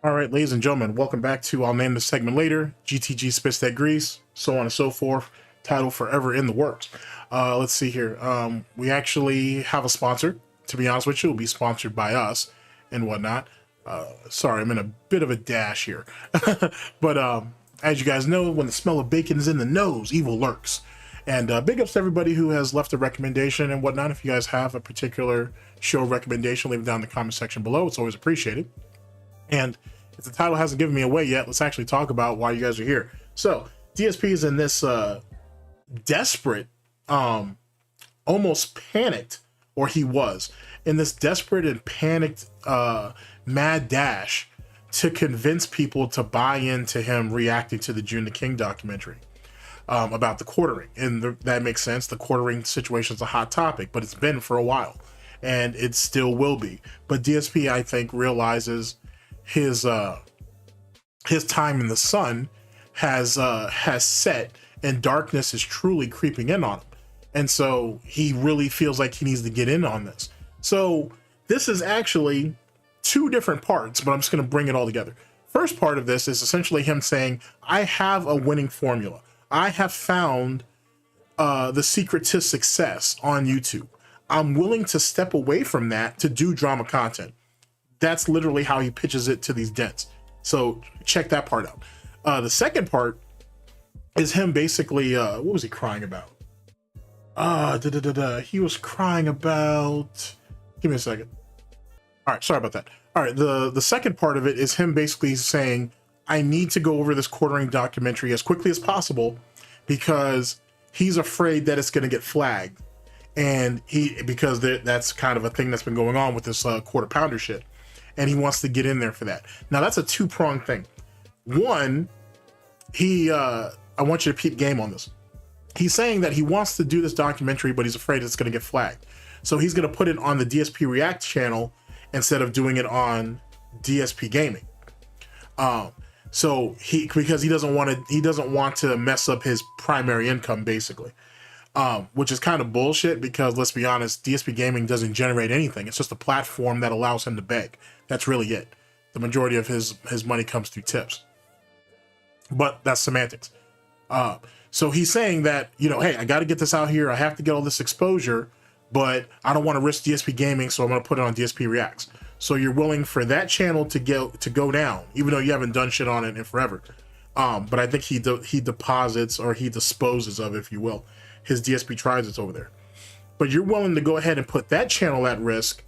All right, ladies and gentlemen, welcome back to, I'll name this segment later, GTG Spits That Grease, so on and so forth, title forever in the works. Let's see here. We actually have a sponsor. To be honest with you, it'll be sponsored by us and whatnot. Sorry, I'm in a bit of a dash here. But as you guys know, when the smell of bacon is in the nose, evil lurks. And big ups to everybody who has left a recommendation and whatnot. If you guys have a particular show recommendation, leave it down in the comment section below. It's always appreciated. And if the title hasn't given me away yet, let's actually talk about why you guys are here. So DSP is in this desperate, almost panicked, or he was in this desperate and panicked mad dash to convince people to buy into him reacting to the June the King documentary about the quartering. And that makes sense. The quartering situation is a hot topic, but it's been for a while and it still will be. But DSP, I think, realizes his time in the sun has set and darkness is truly creeping in on him, and so he really feels like he needs to get in on this. So this is actually two different parts, but I'm just going to bring it all together. First part of this is essentially him saying, I have a winning formula. I have found the secret to success on YouTube. I'm willing to step away from that to do drama content. That's literally how he pitches it to these dents. So check that part out. The second part is him basically, what was he crying about? He was crying about, give me a second. All right, sorry about that. All right, the second part of it is him basically saying, I need to go over this quartering documentary as quickly as possible because he's afraid that it's going to get flagged. And because that's kind of a thing that's been going on with this quarter pounder shit. And he wants to get in there for that. Now that's a two-pronged thing. One, I want you to peep game on this. He's saying that he wants to do this documentary, but he's afraid it's going to get flagged. So he's going to put it on the DSP React channel instead of doing it on DSP Gaming. Because he doesn't want to mess up his primary income, basically. Which is kind of bullshit because, let's be honest, DSP Gaming doesn't generate anything. It's just a platform that allows him to beg. That's really it. The majority of his money comes through tips. But that's semantics. So he's saying that, hey, I got to get this out here. I have to get all this exposure, but I don't want to risk DSP Gaming, so I'm going to put it on DSP Reacts. So you're willing for that channel to go down, even though you haven't done shit on it in forever. But I think he deposits, or he disposes of, if you will, his DSP tries it's over there. But you're willing to go ahead and put that channel at risk,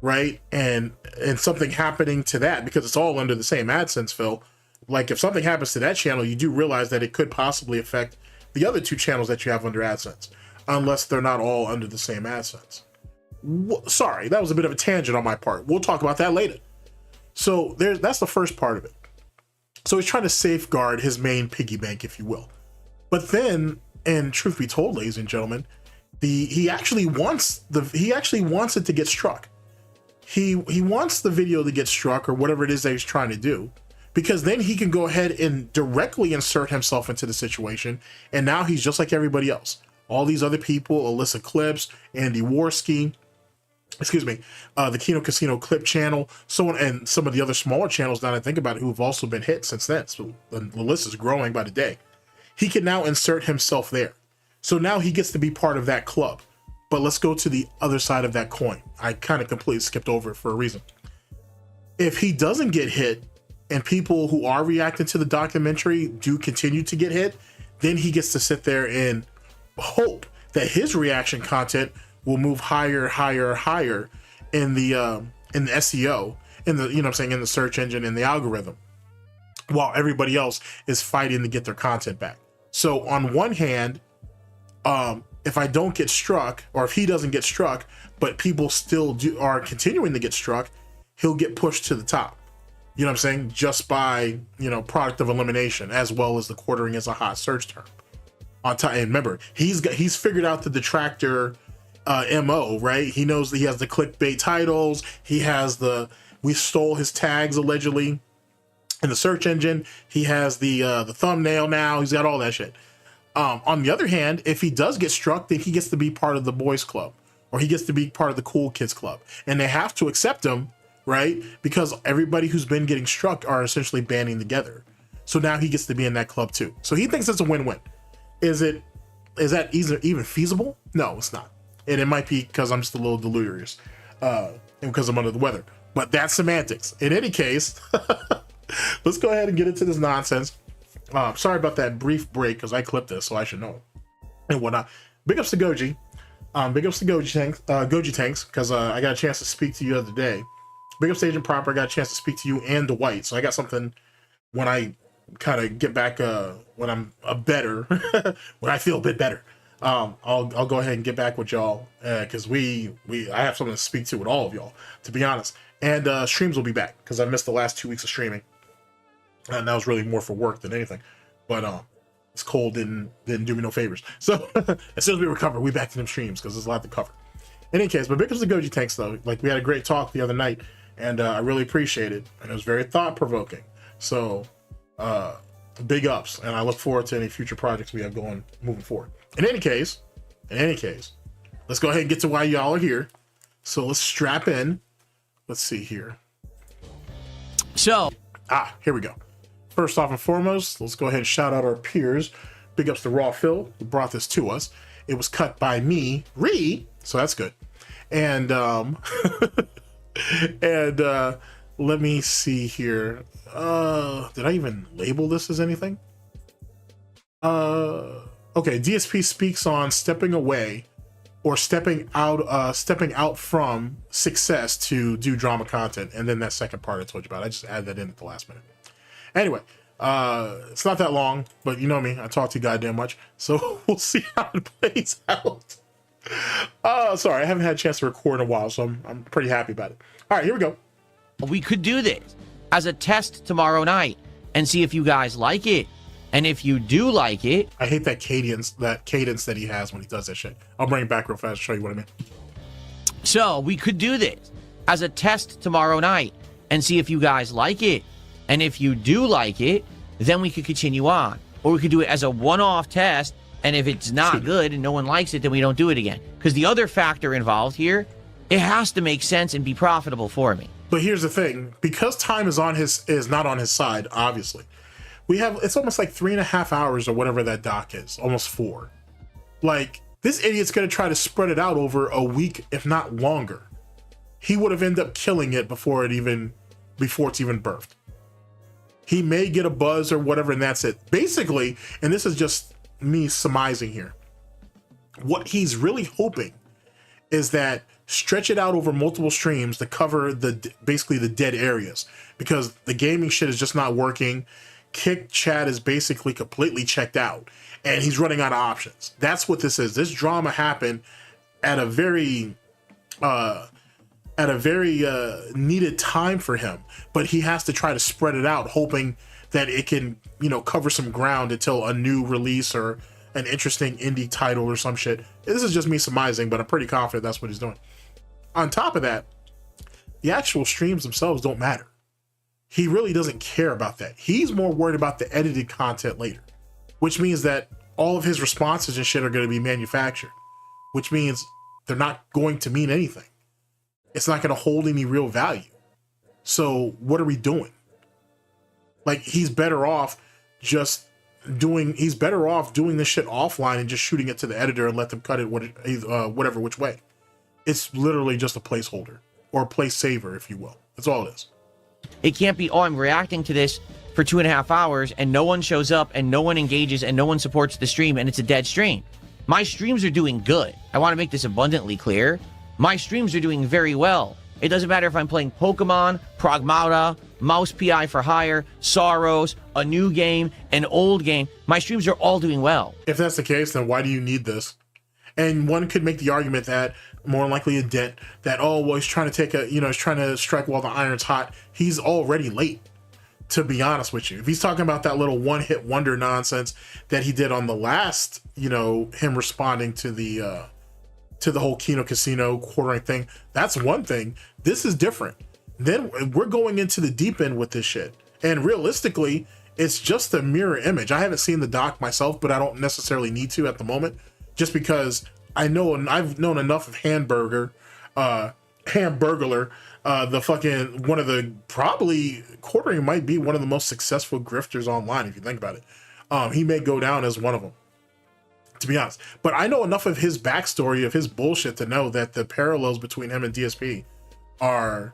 right? And something happening to that, because it's all under the same AdSense, Phil. Like, if something happens to that channel, you do realize that it could possibly affect the other two channels that you have under AdSense, unless they're not all under the same AdSense. Sorry, that was a bit of a tangent on my part. We'll talk about that later. So that's the first part of it. So he's trying to safeguard his main piggy bank, if you will. But then, and truth be told, ladies and gentlemen, he actually wants it to get struck. He wants the video to get struck, or whatever it is that he's trying to do, because then he can go ahead and directly insert himself into the situation, and now he's just like everybody else. All these other people, Alyssa Clips, Andy Warski, the Kino Casino clip channel, and some of the other smaller channels, now that I think about it, who have also been hit since then. So the list is growing by the day. He can now insert himself there. So now he gets to be part of that club. But let's go to the other side of that coin. I kind of completely skipped over it for a reason. If he doesn't get hit, and people who are reacting to the documentary do continue to get hit, then he gets to sit there and hope that his reaction content will move higher in the SEO, in the in the search engine, in the algorithm, while everybody else is fighting to get their content back. So on one hand, if I don't get struck, or if he doesn't get struck, but people still are continuing to get struck, he'll get pushed to the top. You know what I'm saying? Just by, product of elimination, as well as the quartering as a hot search term. On time, and remember, he's figured out the detractor MO, right? He knows that he has the clickbait titles. He has we stole his tags allegedly in the search engine. He has the thumbnail now. He's got all that shit. On the other hand, if he does get struck, then he gets to be part of the boys club, or he gets to be part of the cool kids club, and they have to accept him right? Because everybody who's been getting struck are essentially banding together. So now he gets to be in that club too. So he thinks it's a win-win. Is that even feasible? No, it's not. And it might be because I'm just a little delirious, and because I'm under the weather. But that's semantics. In any case, let's go ahead and get into this nonsense. Sorry about that brief break because I clipped this, so I should know and whatnot. Big ups to Goji. Big ups to Goji Tanks, because I got a chance to speak to you the other day. Big ups to Agent Proper. I got a chance to speak to you and Dwight. So I got something when I kind of get back, when I'm better, when I feel a bit better. I'll go ahead and get back with y'all, because I have something to speak to with all of y'all, to be honest. And streams will be back because I missed the last 2 weeks of streaming, and that was really more for work than anything. But this cold didn't do me no favors. So as soon as we recover, we back to them streams because there's a lot to cover. In any case, but because of the Goji Tanks though, like we had a great talk the other night, and I really appreciate it, and it was very thought provoking. So big ups, and I look forward to any future projects we have going moving forward. In any case, let's go ahead and get to why y'all are here. So let's strap in. Let's see here. So here we go. First off and foremost, let's go ahead and shout out our peers. Big ups to Raw Phil, who brought this to us. It was cut by me, Ree, so that's good. And let me see here. Did I even label this as anything? Okay, DSP speaks on stepping away or stepping out from success to do drama content, and then that second part I told you about. I just added that in at the last minute. Anyway, it's not that long, but you know me, I talk too goddamn much, so we'll see how it plays out. Sorry, I haven't had a chance to record in a while, so I'm pretty happy about it. All right, here we go. we could do this as a test tomorrow night and see if you guys like it. And if you do like it, I hate that cadence that he has when he does that shit. I'll bring it back real fast to show you what I mean. So we could do this as a test tomorrow night and see if you guys like it. And if you do like it, then we could continue on. Or we could do it as a one-off test, and if it's not good and no one likes it, then we don't do it again. Because the other factor involved here, it has to make sense and be profitable for me. But here's the thing, because time is not on his side, obviously. It's almost like 3.5 hours or whatever that doc is, almost 4. Like, this idiot's gonna try to spread it out over a week, if not longer. He would have ended up killing it before it's even birthed. He may get a buzz or whatever, and that's it. Basically, and this is just me surmising here, what he's really hoping is that stretch it out over multiple streams to cover basically the dead areas, because the gaming shit is just not working. Kick chat is basically completely checked out, and he's running out of options. That's what this is. This drama happened at a very needed time for him, but he has to try to spread it out, hoping that it can, cover some ground until a new release or an interesting indie title or some shit. This is just me surmising, but I'm pretty confident that's what he's doing. On top of that, the actual streams themselves don't matter. He really doesn't care about that. He's more worried about the edited content later, which means that all of his responses and shit are going to be manufactured, which means they're not going to mean anything. It's not going to hold any real value. So what are we doing? Like, he's better off doing this shit offline and just shooting it to the editor and let them cut it whatever which way. It's literally just a placeholder or a place saver, if you will. That's all it is. It can't be, I'm reacting to this for 2.5 hours and no one shows up and no one engages and no one supports the stream and it's a dead stream. My streams are doing good. I want to make this abundantly clear. My streams are doing very well. It doesn't matter if I'm playing Pokemon, Pragmata, Mouse PI for Hire, Sorrows, a new game, an old game. My streams are all doing well. If that's the case, then why do you need this? And one could make the argument that more likely a dent that, he's trying to he's trying to strike while the iron's hot. He's already late, to be honest with you. If he's talking about that little one-hit wonder nonsense that he did on the last, him responding to the whole Kino Casino quartering thing, that's one thing. This is different. Then we're going into the deep end with this shit. And realistically, it's just a mirror image. I haven't seen the doc myself, but I don't necessarily need to at the moment, just because I know, and I've known enough of Hamburglar The fucking one of the probably quartering might be one of the most successful grifters online if you think about it. He may go down as one of them, to be honest. But I know enough of his backstory, of his bullshit, to know that the parallels between him and DSP are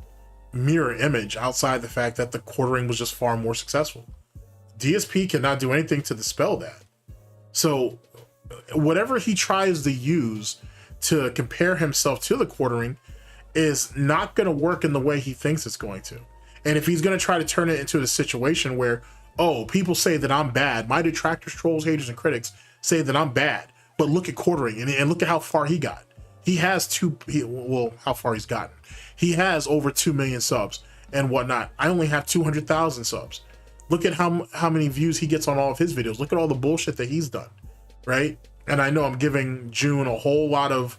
mirror image, outside the fact that the quartering was just far more successful. DSP cannot do anything to dispel that. So whatever he tries to use to compare himself to the quartering is not going to work in the way he thinks it's going to. And if he's going to try to turn it into a situation where, oh, people say that I'm bad, my detractors, trolls, haters, and critics say that I'm bad, but look at quartering and look at how far he got. He has how far he's gotten. He has over 2 million subs and whatnot. I only have 200,000 subs. Look at how many views he gets on all of his videos. Look at all the bullshit that he's done, right? And I know I'm giving June a whole lot of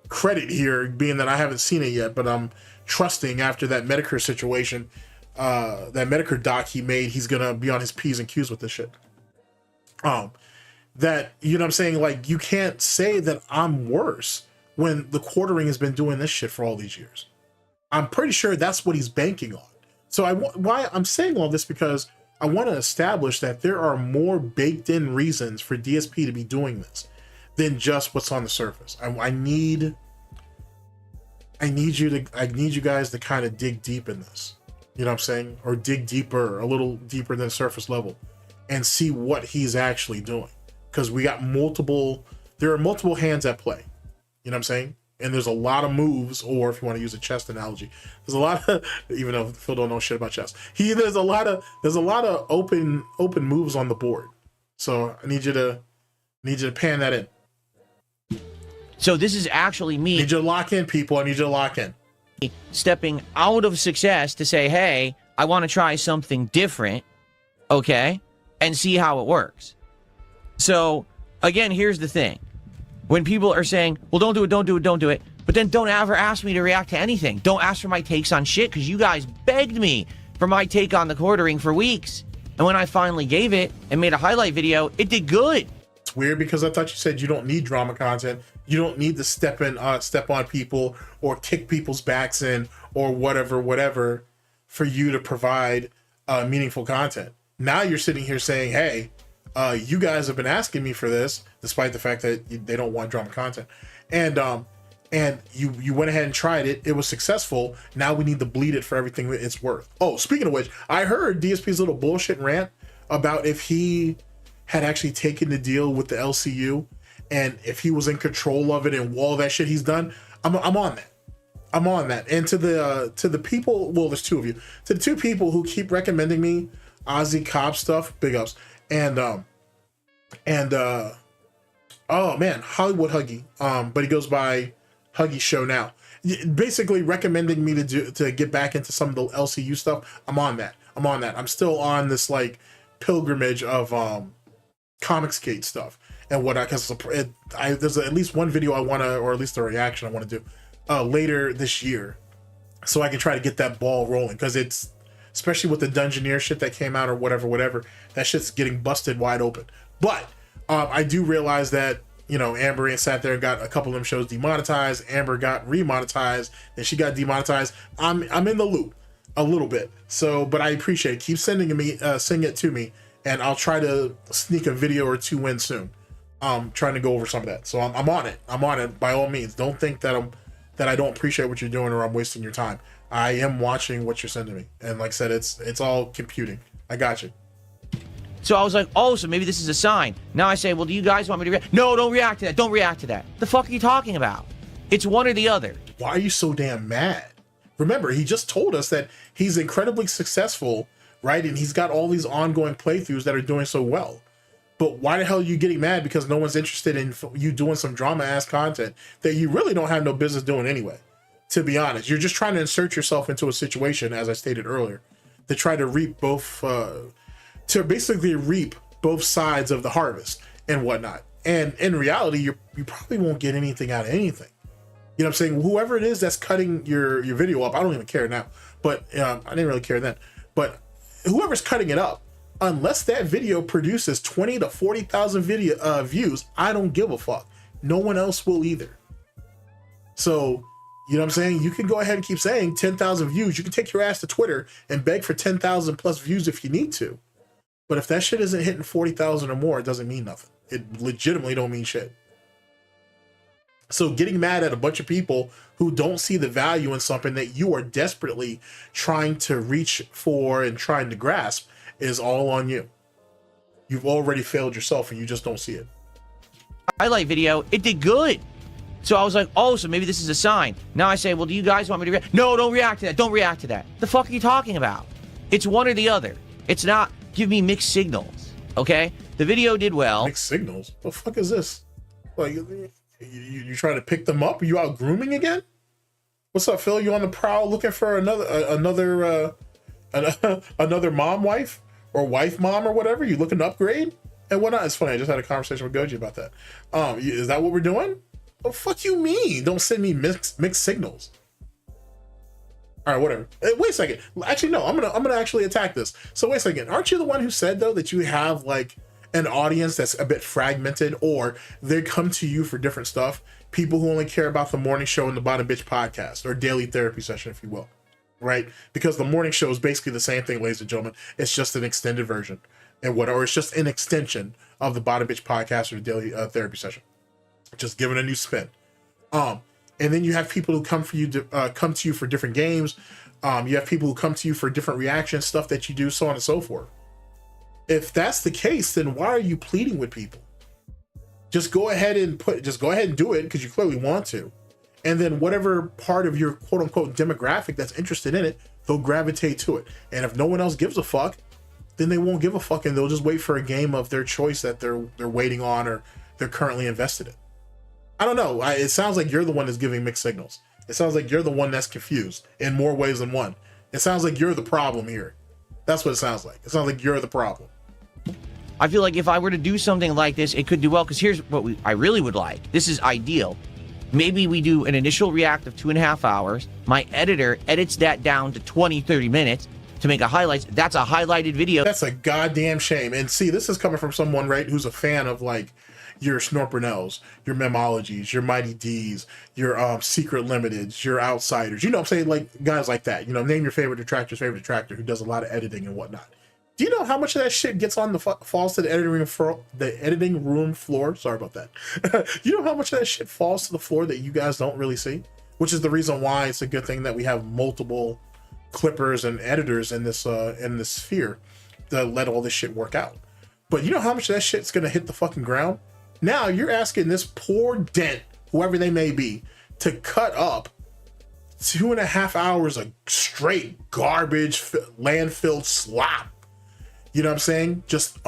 credit here, being that I haven't seen it yet, but I'm trusting after that Medicare situation, that Medicare doc he made, he's gonna be on his P's and Q's with this shit. That, you know what I'm saying? Like, you can't say that I'm worse when the quartering has been doing this shit for all these years. I'm pretty sure that's what he's banking on. So why I'm saying all this, because I want to establish that there are more baked in reasons for DSP to be doing this than just what's on the surface. I need you guys to kind of dig deep in this. You know what I'm saying? Or dig deeper, a little deeper than surface level, and see what he's actually doing. Because there are multiple hands at play. You know what I'm saying? And there's a lot of moves, or if you want to use a chess analogy, there's a lot of, even though Phil don't know shit about chess, there's a lot of open moves on the board. So I need you to pan that in. So this is actually me. I need you to lock in, people. I need you to lock in. Stepping out of success to say, hey, I want to try something different, okay, and see how it works. So again, here's the thing. When people are saying, well, don't do it, don't do it, don't do it, but then don't ever ask me to react to anything. Don't ask for my takes on shit, because you guys begged me for my take on the quartering for weeks. And when I finally gave it and made a highlight video, it did good. It's weird, because I thought you said you don't need drama content. You don't need to step on people or kick people's backs in or whatever for you to provide meaningful content. Now you're sitting here saying, hey, you guys have been asking me for this, despite the fact that they don't want drama content, and you went ahead and tried it. It was successful. Now we need to bleed it for everything it's worth. Oh, speaking of which, I heard DSP's little bullshit rant about if he had actually taken the deal with the LCU and if he was in control of it and all that shit he's done. I'm on that. I'm on that. And to the people, well, there's two of you. To the two people who keep recommending me Ozzy Cobb stuff, big ups. And oh man, Hollywood Huggy, but he goes by Huggy Show now, basically recommending me to get back into some of the LCU stuff. I'm on that. I'm still on this like pilgrimage of Comicsgate stuff and whatnot, because there's at least one video I want to, or at least a reaction I want to do later this year, so I can try to get that ball rolling, because it's, especially with the Dungeoneer shit that came out or whatever, that shit's getting busted wide open. But I do realize that, you know, Amber and sat there and got a couple of them shows demonetized. Amber got remonetized, and she got demonetized. I'm in the loop a little bit. So, but I appreciate it. Keep sending it to me, and I'll try to sneak a video or two in soon. Trying to go over some of that. So I'm on it. I'm on it by all means. Don't think that I don't appreciate what you're doing or I'm wasting your time. I am watching what you're sending me, and like I said, it's all computing. I got you. So I was like, oh, so maybe this is a sign. Now I say, well, do you guys want me to react? No, don't react to that. Don't react to that. The fuck are you talking about? It's one or the other. Why are you so damn mad? Remember, he just told us that he's incredibly successful, right? And he's got all these ongoing playthroughs that are doing so well. But why the hell are you getting mad because no one's interested in you doing some drama-ass content that you really don't have no business doing anyway? To be honest, you're just trying to insert yourself into a situation, as I stated earlier, to try to reap both, to basically reap both sides of the harvest and whatnot. And in reality, you probably won't get anything out of anything. You know what I'm saying? Whoever it is that's cutting your video up, I don't even care now, but I didn't really care then. But whoever's cutting it up, unless that video produces 20 to 40,000 views, I don't give a fuck. No one else will either. So You know what I'm saying? You can go ahead and keep saying 10,000 views. You can take your ass to Twitter and beg for 10,000 plus views if you need to. But if that shit isn't hitting 40,000 or more, it doesn't mean nothing. It legitimately don't mean shit. So getting mad at a bunch of people who don't see the value in something that you are desperately trying to reach for and trying to grasp is all on you. You've already failed yourself and you just don't see it. Highlight video, it did good. So I was like, oh, so maybe this is a sign. Now I say, well, do you guys want me to react? No, don't react to that. Don't react to that. The fuck are you talking about? It's one or the other. It's not give me mixed signals, okay? The video did well. Mixed signals? What the fuck is this? Like, you trying to pick them up? Are you out grooming again? What's up, Phil? You on the prowl looking for another mom wife or wife mom or whatever? You looking to upgrade and whatnot? It's funny. I just had a conversation with Goji about that. Is that what we're doing? What the fuck you mean? Don't send me mixed signals. All right, whatever. Wait a second. Actually, no. I'm gonna actually attack this. So wait a second. Aren't you the one who said though that you have like an audience that's a bit fragmented, or they come to you for different stuff? People who only care about the morning show and the Bottom Bitch podcast, or daily therapy session, if you will, right? Because the morning show is basically the same thing, ladies and gentlemen. It's just an extended version, or it's just an extension of the Bottom Bitch podcast or the daily therapy session, just given a new spin. And then you have people who come to you for different games. You have people who come to you for different reactions, stuff that you do, so on and so forth. If that's the case, then why are you pleading with people? Just go ahead and do it because you clearly want to. And then whatever part of your quote unquote demographic that's interested in it, they'll gravitate to it. And if no one else gives a fuck, then they won't give a fuck and they'll just wait for a game of their choice that they're waiting on or they're currently invested in. I don't know. It sounds like you're the one that's giving mixed signals. It sounds like you're the one that's confused in more ways than one. It sounds like you're the problem here. That's what it sounds like. It sounds like you're the problem. I feel like if I were to do something like this, it could do well, because here's what I really would like. This is ideal. Maybe we do an initial react of 2.5 hours. My editor edits that down to 20, 30 minutes to make a highlights. That's a highlighted video. That's a goddamn shame. And see, this is coming from someone, right, who's a fan of like your SnortBucks, your Memologies, your Mighty D's, your Secret Limiteds, your Outsiders. You know what I'm saying? Like guys like that. You know, name your favorite detractor's favorite detractor who does a lot of editing and whatnot. Do you know how much of that shit gets on falls to the editing room floor? Sorry about that. You know how much of that shit falls to the floor that you guys don't really see? Which is the reason why it's a good thing that we have multiple clippers and editors in this sphere to let all this shit work out. But you know how much of that shit's gonna hit the fucking ground? Now you're asking this poor dent, whoever they may be, to cut up 2.5 hours of straight garbage, landfill slop. You know what I'm saying? Just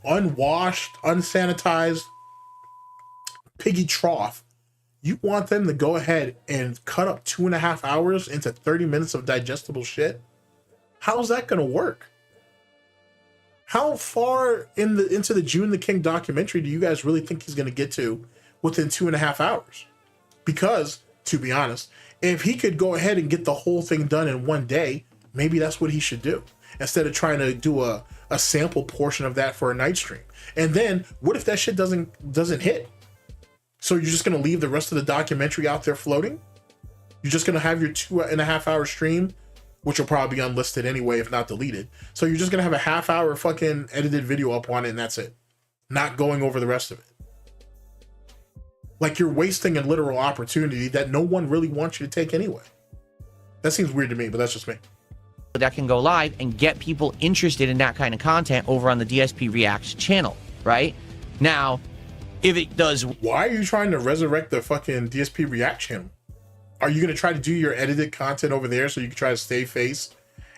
unwashed, unsanitized piggy trough. You want them to go ahead and cut up 2.5 hours into 30 minutes of digestible shit? How's that gonna work? How far into the June the King documentary do you guys really think he's gonna get to within 2.5 hours? Because, to be honest, if he could go ahead and get the whole thing done in one day, maybe that's what he should do, instead of trying to do a sample portion of that for a night stream. And then what if that shit doesn't hit? So you're just gonna leave the rest of the documentary out there floating? You're just gonna have your 2.5 hour stream, which will probably be unlisted anyway if not deleted. So you're just gonna have a half-hour fucking edited video up on it and that's it. Not going over the rest of it. Like you're wasting a literal opportunity that no one really wants you to take anyway. That seems weird to me, but that's just me. That can go live and get people interested in that kind of content over on the DSP Reacts channel, right? Now, if it does... Why are you trying to resurrect the fucking DSP React channel? Are you going to try to do your edited content over there so you can try to stay face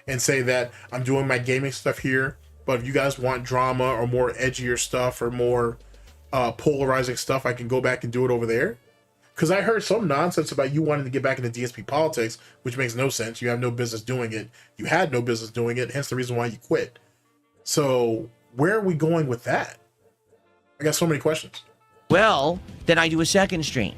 and say that I'm doing my gaming stuff here, but if you guys want drama or more edgier stuff or more polarizing stuff, I can go back and do it over there? Because I heard some nonsense about you wanting to get back into DSP politics, which makes no sense. You have no business doing it. You had no business doing it, hence the reason why you quit. So where are we going with that? I got so many questions. Well, then I do a second stream.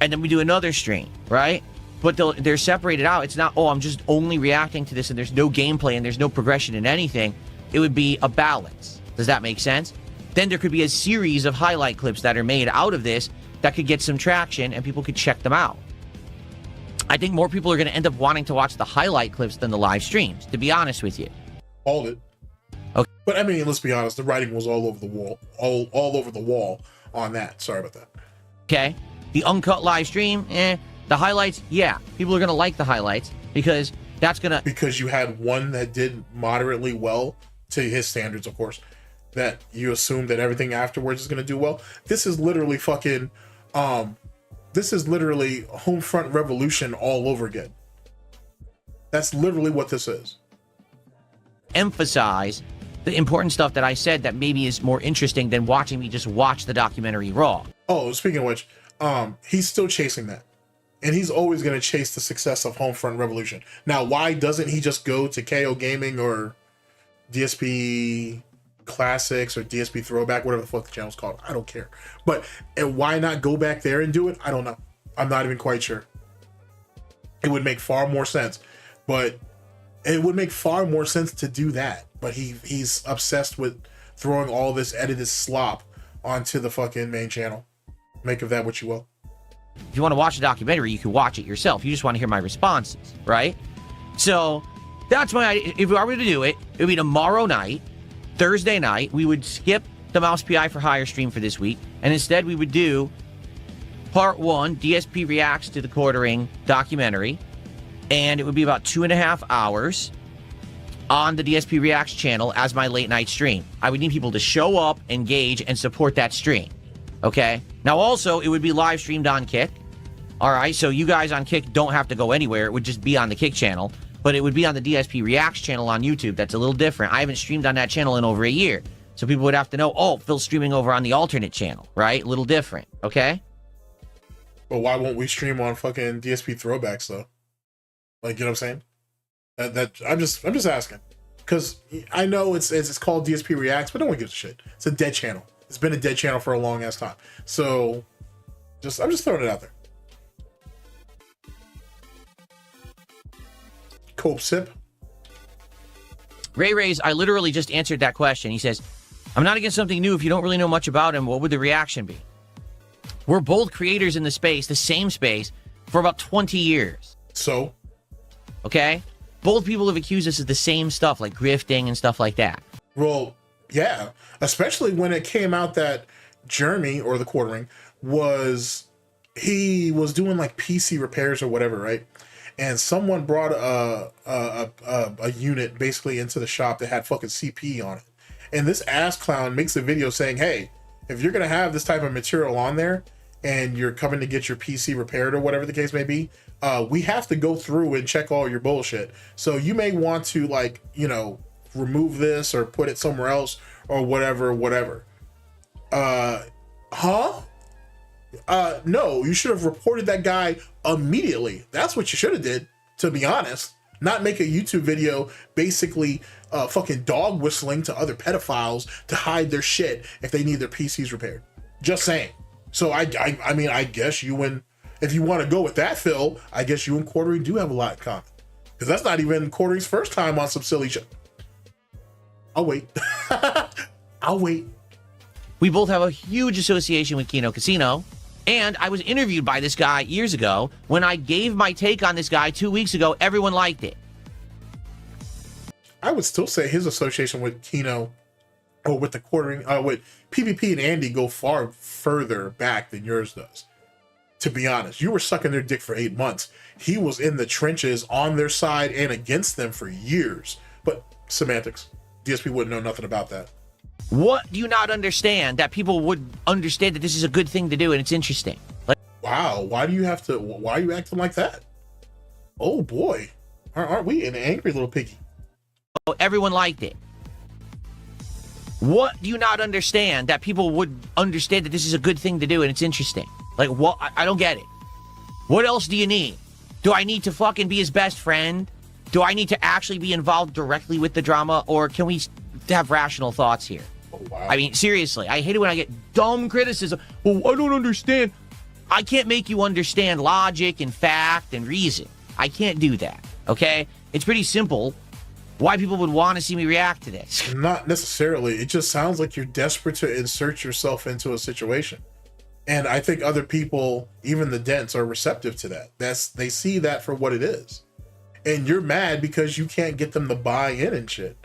And then we do another stream, right? But they're separated out. It's not, oh, I'm just only reacting to this and there's no gameplay and there's no progression in anything. It would be a balance. Does that make sense? Then there could be a series of highlight clips that are made out of this that could get some traction and people could check them out. I think more people are going to end up wanting to watch the highlight clips than the live streams, to be honest with you. All of it. Okay. But I mean, let's be honest, the writing was all over the wall, all over the wall on that. Sorry about that. Okay. The uncut live stream, the highlights, yeah. People are going to like the highlights because that's going to... Because you had one that did moderately well, to his standards, of course, that you assume that everything afterwards is going to do well. This is literally fucking... this is literally Homefront Revolution all over again. That's literally what this is. Emphasize the important stuff that I said that maybe is more interesting than watching me just watch the documentary raw. Oh, speaking of which, he's still chasing that. And he's always going to chase the success of Homefront Revolution. Now, why doesn't he just go to KO Gaming or DSP Classics or DSP Throwback, whatever the fuck the channel's called? I don't care. But and why not go back there and do it? I don't know. I'm not even quite sure. It would make far more sense. But it would make far more sense to do that. But he's obsessed with throwing all this edited slop onto the fucking main channel. Make of that what you will. If you want to watch a documentary, you can watch it yourself. You just want to hear my responses, right? So that's my idea. If I were to do it, it would be tomorrow night, Thursday night. We would skip the Mouse PI for Hire stream for this week. And instead, we would do part 1, DSP reacts to the quartering documentary. And it would be about 2.5 hours on the DSP Reacts channel as my late night stream. I would need people to show up, engage, and support that stream. Okay? Now, also, it would be live streamed on Kick. All right? So you guys on Kick don't have to go anywhere. It would just be on the Kick channel. But it would be on the DSP Reacts channel on YouTube. That's a little different. I haven't streamed on that channel in over a year. So people would have to know, oh, Phil's streaming over on the alternate channel, right? A little different. Okay? But why won't we stream on fucking DSP Throwbacks, though? Like, you know what I'm saying? I'm just asking, because I know it's called DSP Reacts, but no one gives a shit. It's a dead channel. It's been a dead channel for a long ass time. So, I'm just throwing it out there. Cope sip. Ray's, I literally just answered that question. He says, I'm not against something new. If you don't really know much about him, what would the reaction be? We're both creators in the space, the same space, for about 20 years. So? Okay? Both people have accused us of the same stuff, like grifting and stuff like that. Well, yeah. Especially when it came out that Jeremy, or the quartering, he was doing like PC repairs or whatever, right? And someone brought a unit basically into the shop that had fucking CP on it. And this ass clown makes a video saying, hey, if you're going to have this type of material on there and you're coming to get your PC repaired or whatever the case may be, we have to go through and check all your bullshit. So you may want to, like, you know, remove this or put it somewhere else or whatever. No, you should have reported that guy immediately. That's what you should have did, to be honest. Not make a YouTube video basically fucking dog whistling to other pedophiles to hide their shit if they need their PCs repaired. Just saying. So I mean, I guess you and, if you want to go with that, Phil, I guess you and Quartering do have a lot in common. Because that's not even Quartering's first time on some silly shit. I'll wait. I'll wait. We both have a huge association with Kino Casino. And I was interviewed by this guy years ago. When I gave my take on this guy 2 weeks ago, everyone liked it. I would still say his association with Kino, or with the quartering, with PvP and Andy, go far further back than yours does. To be honest, you were sucking their dick for 8 months. He was in the trenches on their side and against them for years. But semantics. DSP wouldn't know nothing about that. What do you not understand that people would understand that this is a good thing to do and it's interesting? Like, wow, why are you acting like that? Oh boy, aren't we an angry little piggy? Everyone liked it. What do you not understand that people would understand that this is a good thing to do and it's interesting? Like, what? I don't get it. What else do you need? Do I need to fucking be his best friend? Do I need to actually be involved directly with the drama? Or can we have rational thoughts here? Oh, wow. I mean, seriously, I hate it when I get dumb criticism. Well, I don't understand. I can't make you understand logic and fact and reason. I can't do that, okay? It's pretty simple why people would want to see me react to this. Not necessarily. It just sounds like you're desperate to insert yourself into a situation. And I think other people, even the dents, are receptive to that. They see that for what it is. And you're mad because you can't get them to buy in and shit.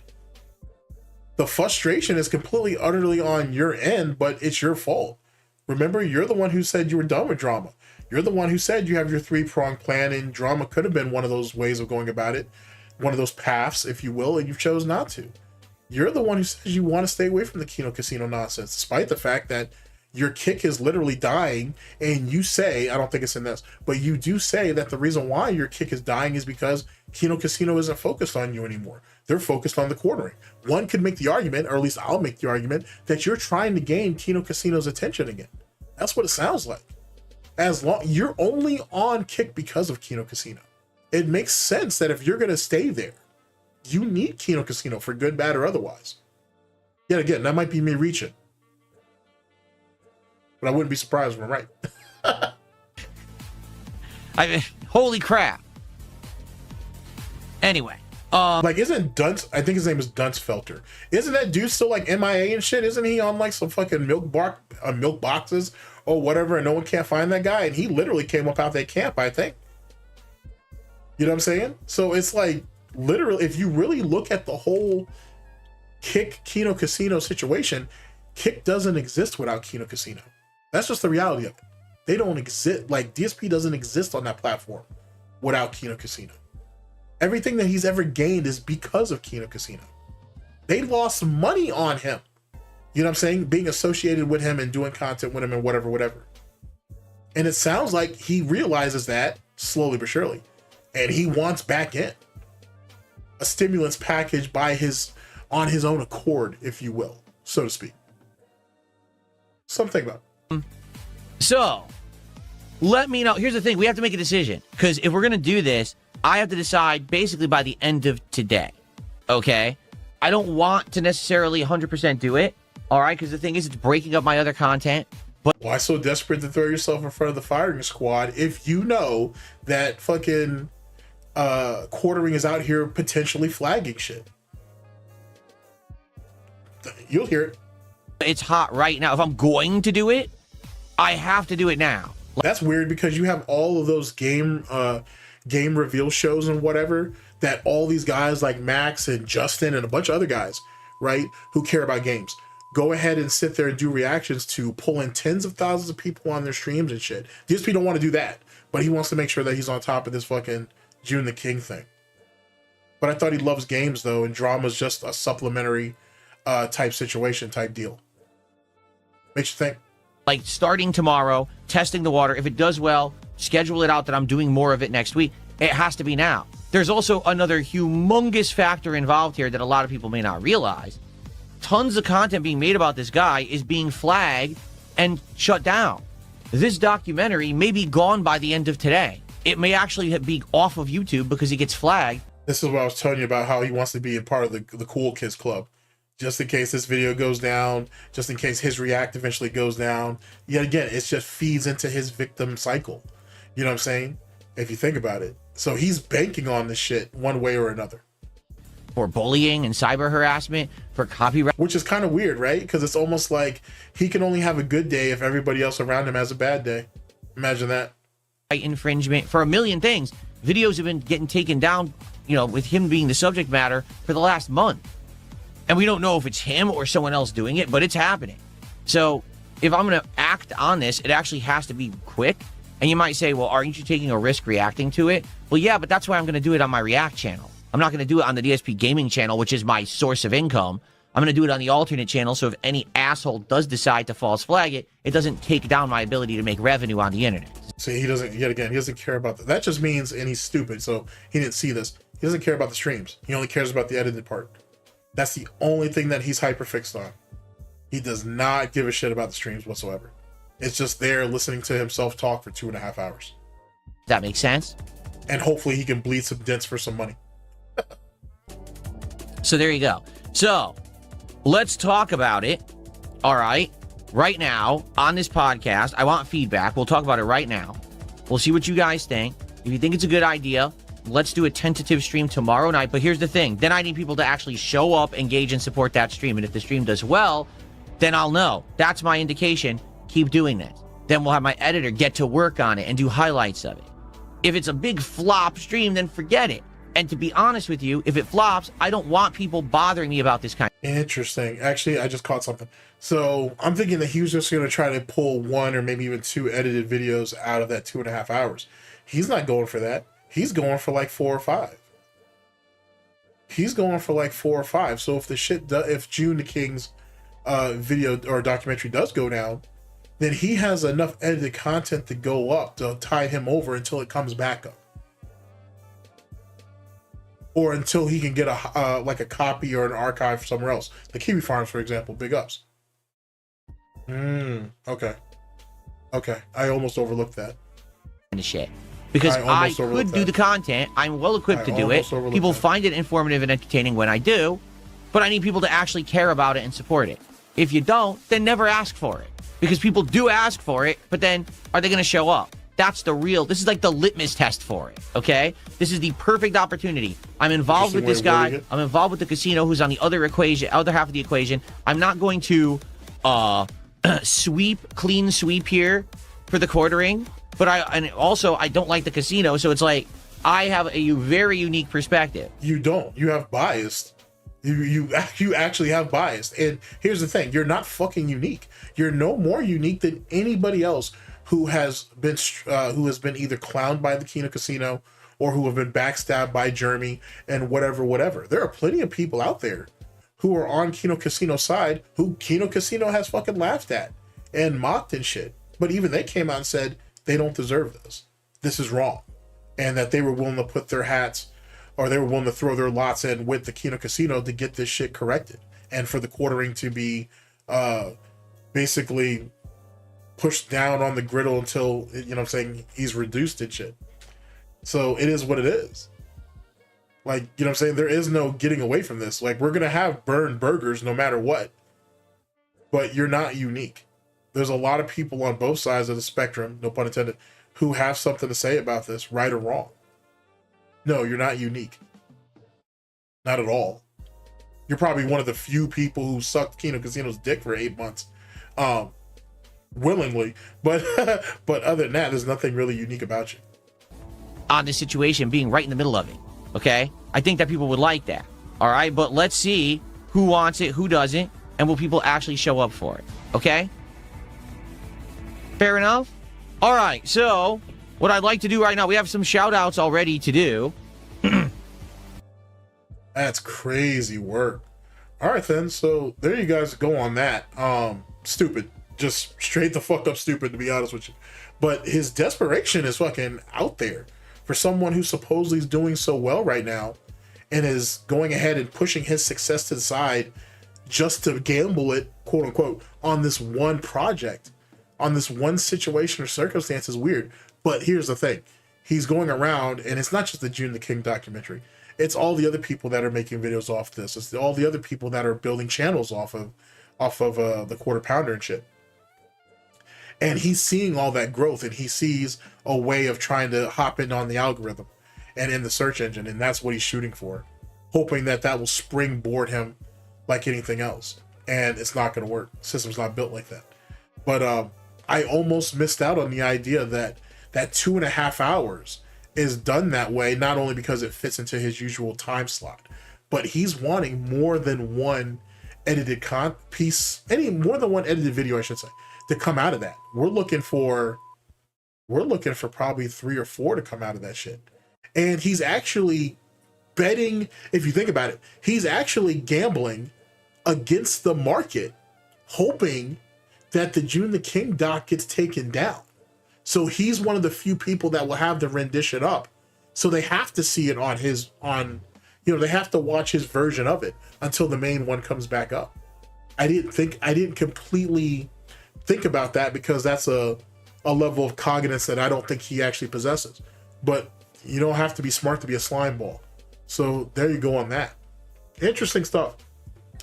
The frustration is completely, utterly on your end, but it's your fault. Remember, you're the one who said you were done with drama. You're the one who said you have your three-pronged plan, and drama could have been one of those ways of going about it, one of those paths, if you will, and you chose not to. You're the one who says you want to stay away from the Kino Casino nonsense, despite the fact that your kick is literally dying, and you say, I don't think it's in this, but you do say that the reason why your kick is dying is because Kino Casino isn't focused on you anymore. They're focused on the quartering. One could make the argument, or at least I'll make the argument, that you're trying to gain Kino Casino's attention again. That's what it sounds like. As long you're only on kick because of Kino Casino. It makes sense that if you're going to stay there, you need Kino Casino for good, bad, or otherwise. Yet again, that might be me reaching. But I wouldn't be surprised if I'm right. I mean, holy crap. Anyway. Like, isn't Dunce, I think his name is Duncefelter. Isn't that dude still like MIA and shit? Isn't he on like some fucking milk boxes or whatever, and no one can't find that guy? And he literally came up out that camp, I think. You know what I'm saying? So it's like, literally, if you really look at the whole Kick Kino Casino situation, Kick doesn't exist without Kino Casino. That's just the reality of it. They don't exist. Like, DSP doesn't exist on that platform without Kino Casino. Everything that he's ever gained is because of Kino Casino. They lost money on him. You know what I'm saying? Being associated with him and doing content with him and whatever. And it sounds like he realizes that slowly but surely. And he wants back in. A stimulants package on his own accord, if you will, so to speak. Something about it. So, let me know. Here's the thing. We have to make a decision. Because if we're going to do this, I have to decide basically by the end of today. Okay? I don't want to necessarily 100% do it. All right? Because the thing is, it's breaking up my other content. But why so desperate to throw yourself in front of the firing squad if you know that fucking quartering is out here potentially flagging shit? You'll hear it. It's hot right now. If I'm going to do it, I have to do it now. That's weird because you have all of those game reveal shows and whatever that all these guys like Max and Justin and a bunch of other guys, right, who care about games, go ahead and sit there and do reactions to pull in tens of thousands of people on their streams and shit. DSP don't want to do that, but he wants to make sure that he's on top of this fucking June the King thing. But I thought he loves games though, and drama's just a supplementary type situation type deal. Makes you think. Like starting tomorrow, testing the water. If it does well, schedule it out that I'm doing more of it next week. It has to be now. There's also another humongous factor involved here that a lot of people may not realize. Tons of content being made about this guy is being flagged and shut down. This documentary may be gone by the end of today. It may actually be off of YouTube because he gets flagged. This is what I was telling you about, how he wants to be a part of the cool kids club. Just in case this video goes down, just in case his react eventually goes down. Yet again, it just feeds into his victim cycle. You know what I'm saying? If you think about it. So he's banking on this shit one way or another. For bullying and cyber harassment, for copyright. Which is kind of weird, right? Because it's almost like he can only have a good day if everybody else around him has a bad day. Imagine that. Infringement, for a million things. Videos have been getting taken down, you know, with him being the subject matter for the last month. And we don't know if it's him or someone else doing it, but it's happening. So if I'm going to act on this, it actually has to be quick. And you might say, well, aren't you taking a risk reacting to it? Well, yeah, but that's why I'm going to do it on my React channel. I'm not going to do it on the DSP Gaming channel, which is my source of income. I'm going to do it on the alternate channel, so if any asshole does decide to false flag it, it doesn't take down my ability to make revenue on the internet. See, he doesn't, yet again, he doesn't care about that. That just means, and he's stupid, so he didn't see this. He doesn't care about the streams. He only cares about the edited part. That's the only thing that he's hyper-fixed on. He does not give a shit about the streams whatsoever. It's just there listening to himself talk for 2.5 hours. That makes sense? And hopefully he can bleed some dents for some money. So there you go. So let's talk about it. All right. Right now on this podcast, I want feedback. We'll talk about it right now. We'll see what you guys think. If you think it's a good idea, let's do a tentative stream tomorrow night. But here's the thing. Then I need people to actually show up, engage, and support that stream. And if the stream does well, then I'll know. That's my indication. Keep doing this. Then we'll have my editor get to work on it and do highlights of it. If it's a big flop stream, then forget it. And to be honest with you, if it flops, I don't want people bothering me about this kind. Interesting. Actually, I just caught something. So I'm thinking that he was just going to try to pull 1 or maybe even 2 edited videos out of that 2.5 hours. He's not going for that. He's going for like 4 or 5. He's going for like 4 or 5. So if the shit, if June the King's video or documentary does go down, then he has enough edited content to go up to tide him over until it comes back up. Or until he can get a like a copy or an archive somewhere else. The Kiwi Farms, for example, big ups. Okay. Okay, I almost overlooked that. Shit. Because I could do the content. I'm well equipped to do it. People find it informative and entertaining when I do, but I need people to actually care about it and support it. If you don't, then never ask for it. Because people do ask for it, but then are they going to show up? That's the real, this is like the litmus test for it, okay? This is the perfect opportunity. I'm involved with this guy. I'm involved with the casino who's on the other half of the equation. I'm not going to clean sweep here for the quartering, but I don't like the casino, so it's like I have a very unique perspective. You don't. You have bias. You actually have bias. And here's the thing, you're not fucking unique. You're no more unique than anybody else who has been either clowned by the Kino Casino or who have been backstabbed by Jeremy and whatever. There are plenty of people out there who are on Kino Casino's side who Kino Casino has fucking laughed at and mocked and shit. But even they came out and said they don't deserve this. This is wrong. And that they were willing to put their hats or they were willing to throw their lots in with the Kino Casino to get this shit corrected. And for the quartering to be basically pushed down on the griddle until, you know what I'm saying, he's reduced and shit. So it is what it is. Like, you know what I'm saying? There is no getting away from this. Like, we're going to have burned burgers no matter what. But you're not unique. There's a lot of people on both sides of the spectrum, no pun intended, who have something to say about this, right or wrong. No, you're not unique. Not at all. You're probably one of the few people who sucked Kino Casino's dick for 8 months. Willingly. But other than that, there's nothing really unique about you. On this situation, being right in the middle of it. Okay? I think that people would like that. All right? But let's see who wants it, who doesn't, and will people actually show up for it. Okay? Fair enough? All right. So, what I'd like to do right now, we have some shout outs already to do. That's crazy work. All right, then. So, there you guys go on that. Stupid. Just straight the fuck up stupid, to be honest with you. But his desperation is fucking out there. For someone who supposedly is doing so well right now and is going ahead and pushing his success to the side just to gamble it, quote unquote, on this one project, on this one situation or circumstance is weird. But here's the thing. He's going around, and it's not just the June the King documentary. It's all the other people that are making videos off this. It's all the other people that are building channels off of the Quarter Pounder and shit. And he's seeing all that growth, and he sees a way of trying to hop in on the algorithm and in the search engine, and that's what he's shooting for, hoping that that will springboard him like anything else. And it's not going to work. The system's not built like that. But I almost missed out on the idea that 2.5 hours is done that way, not only because it fits into his usual time slot, but he's wanting more than one edited more than one edited video, I should say, to come out of that. We're looking for probably 3 or 4 to come out of that shit. And he's actually betting, if you think about it, he's actually gambling against the market, hoping that the June the King doc gets taken down. So he's one of the few people that will have the rendition up. So they have to see it they have to watch his version of it until the main one comes back up. I didn't completely think about that, because that's a level of cognizance that I don't think he actually possesses. But you don't have to be smart to be a slime ball. So there you go on that. Interesting stuff.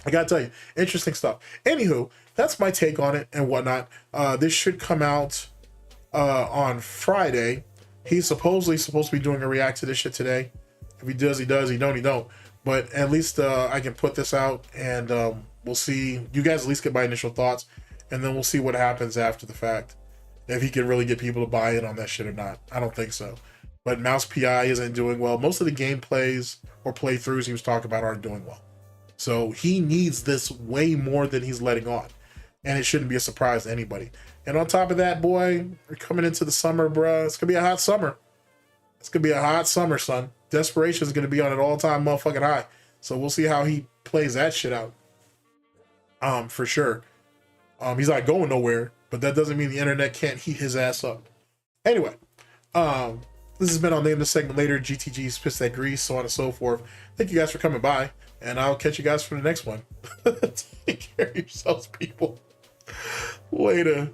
I gotta tell you, interesting stuff. Anywho, that's my take on it and whatnot. This should come out on Friday. He's supposedly supposed to be doing a react to this shit today. If he does, he does. He don't. But at least I can put this out, and we'll see. You guys at least get my initial thoughts, and then we'll see what happens after the fact. if he can really get people to buy in on that shit or not. I don't think so. But Mouse PI isn't doing well. Most of the gameplays or playthroughs he was talking about aren't doing well. So he needs this way more than he's letting on. And it shouldn't be a surprise to anybody. And on top of that, boy, we're coming into the summer, bruh. It's going to be a hot summer. It's going to be a hot summer, son. Desperation is going to be on an all-time motherfucking high. So we'll see how he plays that shit out. For sure. He's not going nowhere, but that doesn't mean the internet can't heat his ass up. Anyway, this has been, I'll name this segment later, GTG's Piss That Grease, so on and so forth. Thank you guys for coming by, and I'll catch you guys for the next one. Take care of yourselves, people. Later.